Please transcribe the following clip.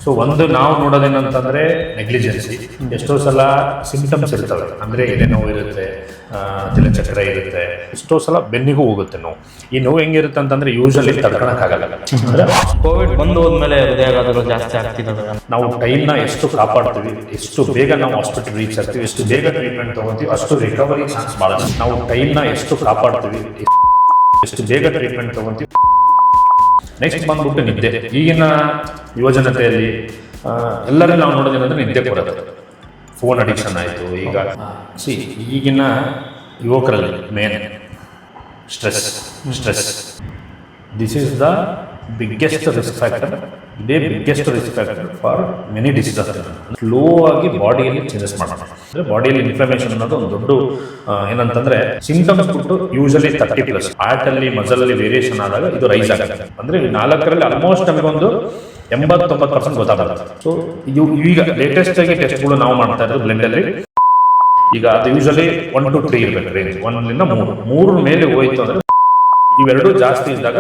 So ಒಂದು ನಾವು ನೋಡೋದೇನಂತಂದರೆ negligence. ಎಷ್ಟೋ ಸಲ ಸಿಂಪ್ಟಮ್ಸ್ ಇರ್ತವೆ, ಅಂದರೆ ಎದೆ ನೋವು ಇರುತ್ತೆ, ಜಲಚಕ್ರ ಇರುತ್ತೆ, ಎಷ್ಟೋ ಸಲ ಬೆನ್ನಿಗೂ ಹೋಗುತ್ತೆ ನೋವು. ಈ ನೋವು ಹೆಂಗಿರುತ್ತೆ ಅಂತಂದರೆ ಯೂಶಲಿ ತಡ್ಕೊಳಕ್ಕಾಗಲ್ಲ. ಅಂದರೆ ಕೋವಿಡ್ ಬಂದು ಹೋದ್ಮೇಲೆ ಹೃದಯಾಘಾತಗಳು ಜಾಸ್ತಿ ಆಗ್ತಿದ್ದಾವೆ. ನಾವು ಟೈಮ್ನ ಎಷ್ಟು ಕಾಪಾಡ್ತೀವಿ, ಎಷ್ಟು ಬೇಗ ನಾವು ಹಾಸ್ಪಿಟಲ್ ರೀಚ್ ಆಗ್ತೀವಿ, ಎಷ್ಟು ಬೇಗ ಟ್ರೀಟ್ಮೆಂಟ್ ತೊಗೊತೀವಿ, ಅಷ್ಟು ರಿಕವರಿ ಚಾನ್ಸ್ ಭಾಳ. ನಾವು ಟೈಮ್ನ ಎಷ್ಟು ಕಾಪಾಡ್ತೀವಿ, ಎಷ್ಟು ಬೇಗ ಟ್ರೀಟ್ಮೆಂಟ್ ತೊಗೊತೀವಿ. ನೆಕ್ಸ್ಟ್ ಬಂದ್ಬಿಟ್ಟು ನಿದ್ದೆ. ಈಗಿನ ಯುವಜನತೆಯಲ್ಲಿ ಎಲ್ಲರೂ ನಾವು ನೋಡೋದೇನಂದ್ರೆ ನಿದ್ದೆ ಕೊಡೋದು. ಫೋನ್ ಅಡಿಕ್ಷನ್ ಆಯಿತು. ಈಗ ಈಗಿನ ಯುವಕರಲ್ಲಿ main stress. This is the biggest risk factor. ಇದೇ biggest risk factor for many diseases. Slow ಆಗಿ ಬಾಡಿಯಲ್ಲಿ ಚೇಂಜಸ್ ಮಾಡೋಣ. ಅಂದರೆ ಬಾಡಿಯಲ್ಲಿ ಇನ್ಫ್ಲಮೇಷನ್ ಅನ್ನೋದು ಒಂದು ದೊಡ್ಡ ಏನಂತಂದರೆ ಸಿಂಪ್ಟಮ್ಸ್ ಬಿಟ್ಟು ಯೂಶಲಿ 30+. ಹಾರ್ಟಲ್ಲಿ ಮಸಲಲ್ಲಿ ವೇರಿಯೇಷನ್ ಆದಾಗ ಇದು ರೈಸ್ ಆಗುತ್ತೆ. ಅಂದರೆ 4ರಲ್ಲಿ ಆಲ್ಮೋಸ್ಟ್ ನಮಗೊಂದು 80-90% ಗೊತ್ತಾಗುತ್ತೆ. ಸೊ ಈಗ ಲೇಟೆಸ್ಟ್ ಆಗಿ ಟೆಸ್ಟ್ಗಳು ನಾವು ಮಾಡ್ತಾ ಇರೋದು ಬ್ಲಡ್ಡಲ್ಲಿ. ಈಗ ಅದು ಯೂಶಲಿ 1 to 3 ಇರಬೇಕು ರೇಂಜ್. 1ರಿಂದ 3 ಮೇಲೆ ಹೋಯ್ತು ಅಂದರೆ ಇವೆರಡೂ ಜಾಸ್ತಿ ಇದ್ದಾಗ